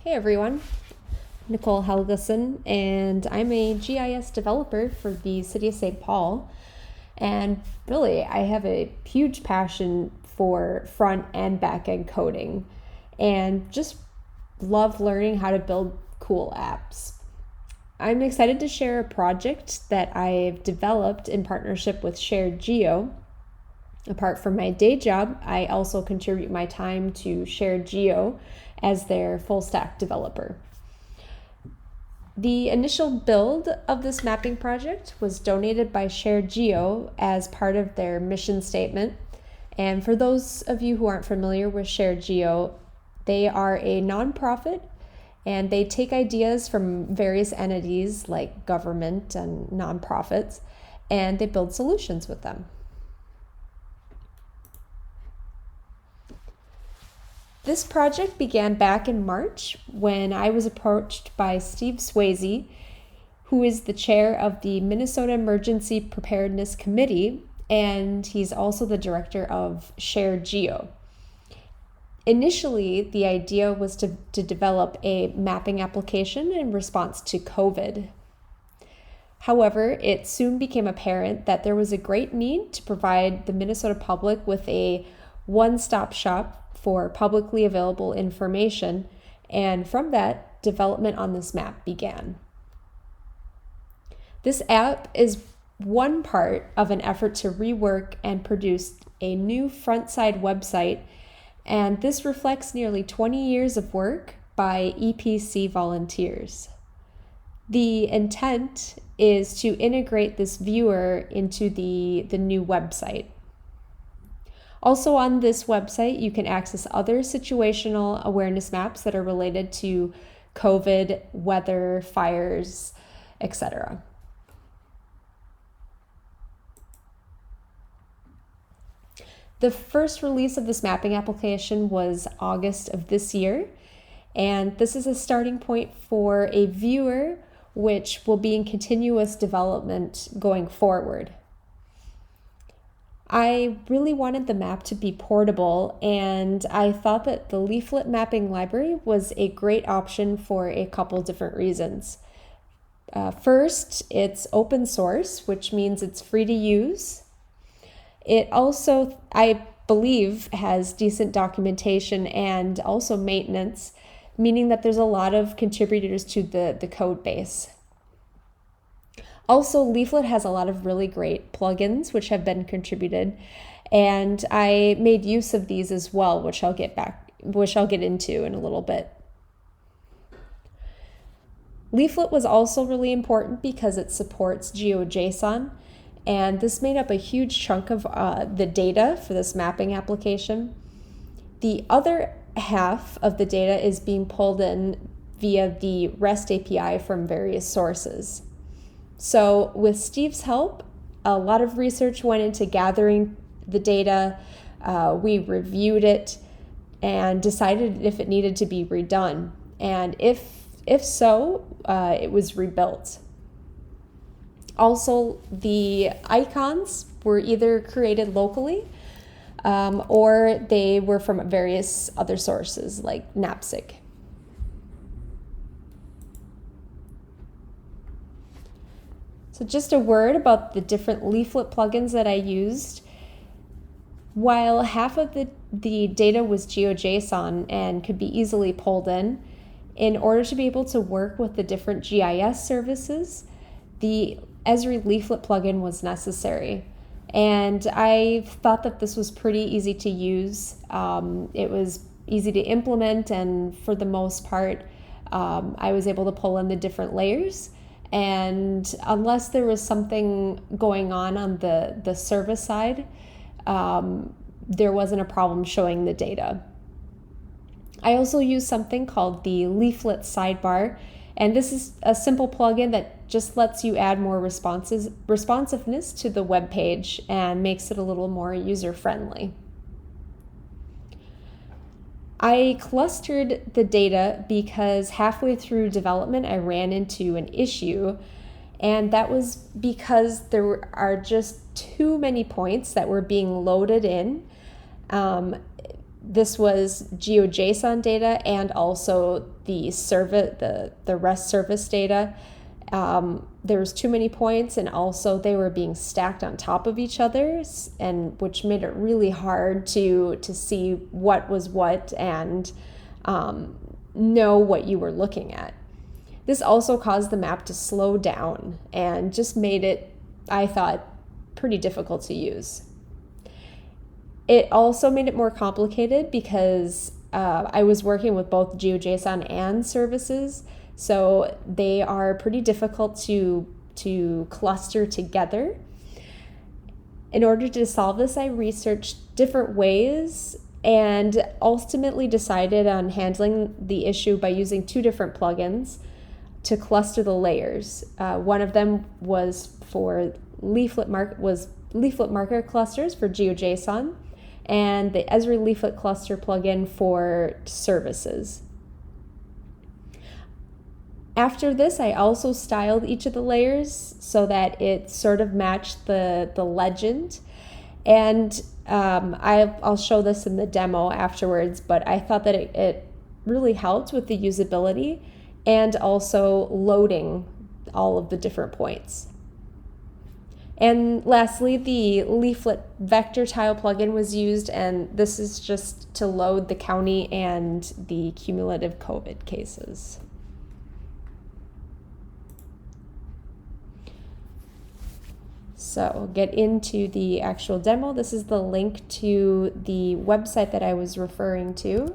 Hey everyone, Nicole Helgeson, and I'm a GIS developer for the City of St. Paul. And really, I have a huge passion for front and back end coding and just love learning how to build cool apps. I'm excited to share a project that I've developed in partnership with Shared Geo. Apart from my day job, I also contribute my time to Shared Geo as their full stack developer. The initial build of this mapping project was donated by Shared Geo as part of their mission statement. And for those of you who aren't familiar with Shared Geo, they are a nonprofit and they take ideas from various entities like government and nonprofits and they build solutions with them. This project began back in March when I was approached by Steve Swayze, who is the chair of the Minnesota Emergency Preparedness Committee, and he's also the director of Shared Geo. Initially, the idea was to develop a mapping application in response to COVID. However, it soon became apparent that there was a great need to provide the Minnesota public with a one-stop shop for publicly available information, and from that, development on this map began. This app is one part of an effort to rework and produce a new front-side website, and this reflects nearly 20 years of work by EPC volunteers. The intent is to integrate this viewer into the new website. Also on this website, you can access other situational awareness maps that are related to COVID, weather, fires, etc. The first release of this mapping application was August of this year, and this is a starting point for a viewer which will be in continuous development going forward. I really wanted the map to be portable, and I thought that the Leaflet mapping library was a great option for a couple different reasons. First, it's open source, which means it's free to use. It also, I believe, has decent documentation and also maintenance, meaning that there's a lot of contributors to the code base. Also, Leaflet has a lot of really great plugins which have been contributed, and I made use of these as well, which I'll get into in a little bit. Leaflet was also really important because it supports GeoJSON, and this made up a huge chunk of the data for this mapping application. The other half of the data is being pulled in via the REST API from various sources. So with Steve's help, a lot of research went into gathering the data. We reviewed it and decided if it needed to be redone. And if so, it was rebuilt. Also, the icons were either created locally or they were from various other sources like Knapsack. So just a word about the different Leaflet plugins that I used. While half of the data was GeoJSON and could be easily pulled in order to be able to work with the different GIS services, the Esri Leaflet plugin was necessary. And I thought that this was pretty easy to use. It was easy to implement, and for the most part, I was able to pull in the different layers. And unless there was something going on the service side, there wasn't a problem showing the data. I also used something called the Leaflet sidebar, and this is a simple plugin that just lets you add more responsiveness to the web page and makes it a little more user-friendly. I clustered the data because halfway through development I ran into an issue, and that was because there are just too many points that were being loaded in this was GeoJSON data and also the REST service data. There was too many points, and also they were being stacked on top of each other, and which made it really hard to see what was what and know what you were looking at. This also caused the map to slow down and just made it, I thought, pretty difficult to use. It also made it more complicated because I was working with both GeoJSON and services, so they are pretty difficult to cluster together. In order to solve this, I researched different ways and ultimately decided on handling the issue by using 2 different plugins to cluster the layers. One of them was for leaflet marker clusters for GeoJSON, and the Esri Leaflet Cluster plugin for services. After this, I also styled each of the layers so that it sort of matched the legend. And I'll show this in the demo afterwards, but I thought that it really helped with the usability and also loading all of the different points. And lastly, the Leaflet Vector Tile plugin was used, and this is just to load the county and the cumulative COVID cases. So we'll get into the actual demo. This is the link to the website that I was referring to.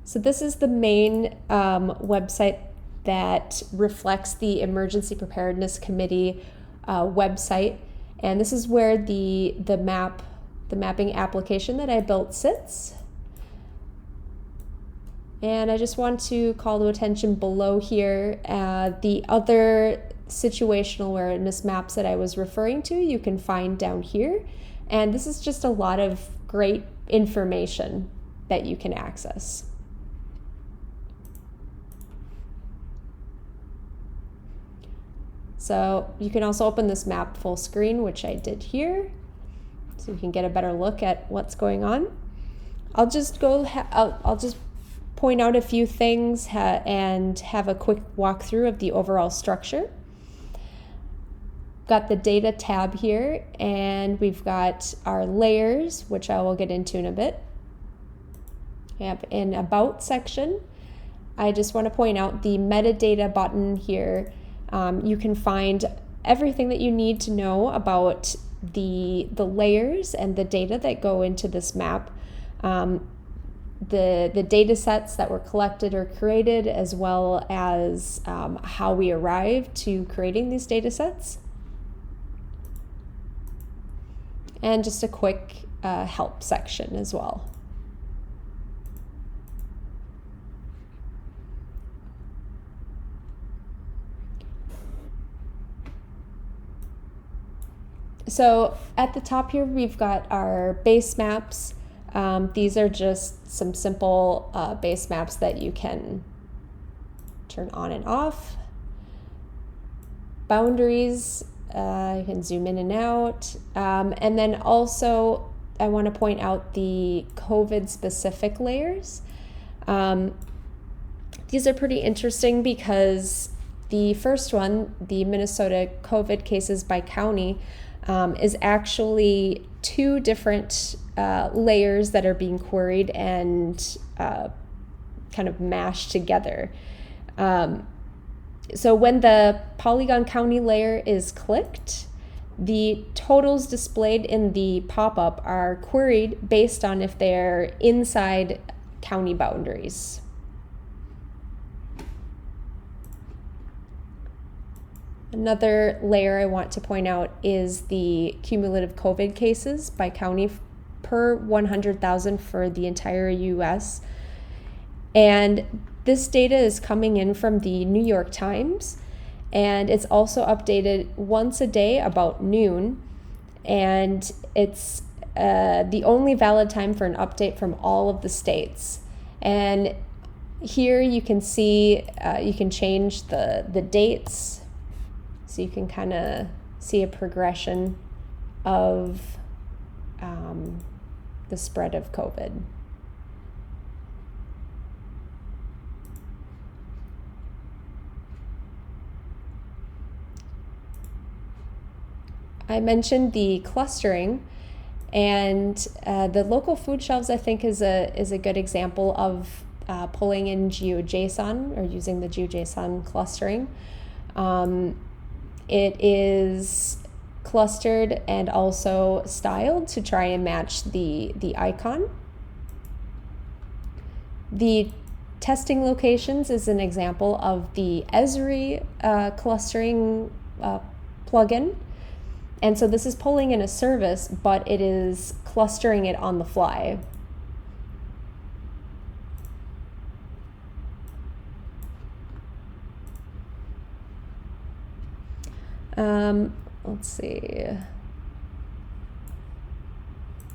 So this is the main website that reflects the Emergency Preparedness Committee website, and this is where the mapping application that I built sits. And I just want to call to attention below here the other situational awareness maps that I was referring to. You can find down here, and this is just a lot of great information that you can access. So you can also open this map full screen, which I did here, so you can get a better look at what's going on. I'll just point out a few things and have a quick walkthrough of the overall structure. Got the data tab here, and we've got our layers, which I will get into in a bit. We have an about section. I just want to point out the metadata button here. You can find everything that you need to know about the layers and the data that go into this map. The data sets that were collected or created, as well as how we arrived to creating these data sets. And just a quick help section as well. So at the top here, we've got our base maps. These are just some simple base maps that you can turn on and off. Boundaries, you can zoom in and out. And then also, I want to point out the COVID-specific layers. These are pretty interesting because the first one, the Minnesota COVID cases by county, is actually 2 different layers that are being queried and kind of mashed together. So when the Polygon County layer is clicked, the totals displayed in the pop-up are queried based on if they're inside county boundaries. Another layer I want to point out is the cumulative COVID cases by county per 100,000 for the entire US. And this data is coming in from the New York Times, and it's also updated once a day about noon. And it's the only valid time for an update from all of the states. And here you can see, you can change the dates. So you can kind of see a progression of the spread of COVID. I mentioned the clustering, and the local food shelves, I think, is a good example of pulling in GeoJSON or using the GeoJSON clustering. It is clustered and also styled to try and match the icon. The testing locations is an example of the Esri clustering plugin. And so this is pulling in a service, but it is clustering it on the fly. Let's see.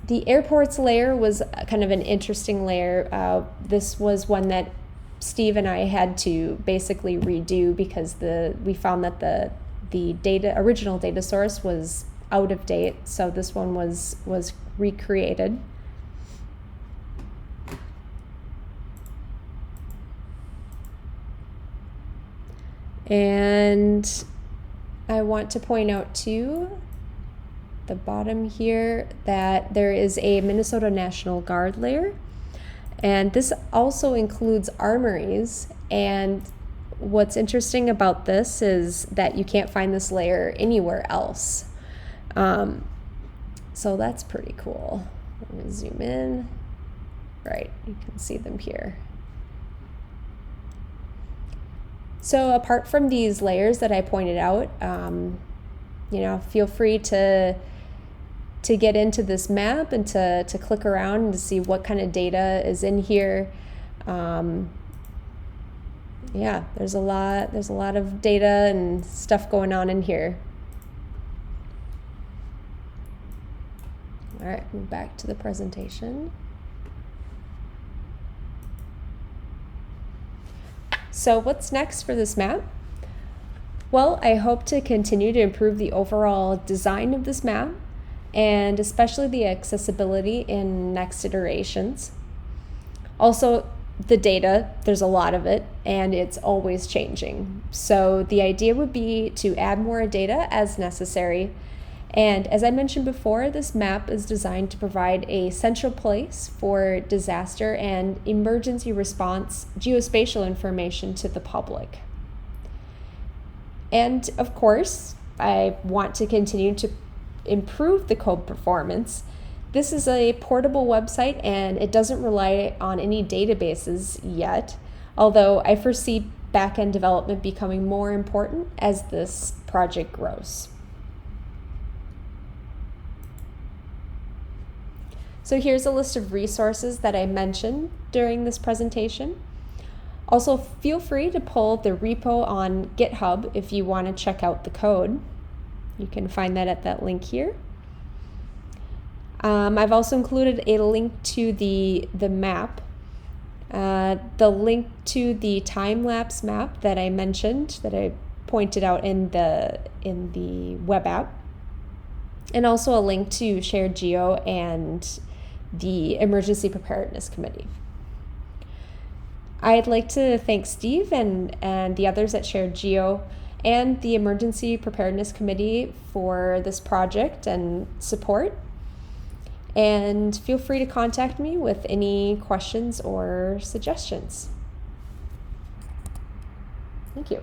The airports layer was kind of an interesting layer. This was one that Steve and I had to basically redo because we found that the original data source was out of date, so this one was recreated. And I want to point out too, the bottom here, that there is a Minnesota National Guard layer, and this also includes armories. And what's interesting about this is that you can't find this layer anywhere else. So that's pretty cool. Let me zoom in. Right, you can see them here. So apart from these layers that I pointed out, feel free to get into this map and to click around and to see what kind of data is in here. Yeah, there's a lot of data and stuff going on in here. All right, move back to the presentation. So what's next for this map? Well, I hope to continue to improve the overall design of this map, and especially the accessibility in next iterations. Also, the data, there's a lot of it, and it's always changing. So the idea would be to add more data as necessary. And as I mentioned before, this map is designed to provide a central place for disaster and emergency response geospatial information to the public. And of course, I want to continue to improve the code performance. This is a portable website and it doesn't rely on any databases yet, although I foresee back-end development becoming more important as this project grows. So here's a list of resources that I mentioned during this presentation. Also, feel free to pull the repo on GitHub if you want to check out the code. You can find that at that link here. I've also included a link to the map, the link to the time-lapse map that I mentioned, that I pointed out in the web app, and also a link to Shared Geo and the Emergency Preparedness Committee. I'd like to thank Steve and the others at Shared Geo and the Emergency Preparedness Committee for this project and support. And feel free to contact me with any questions or suggestions. Thank you.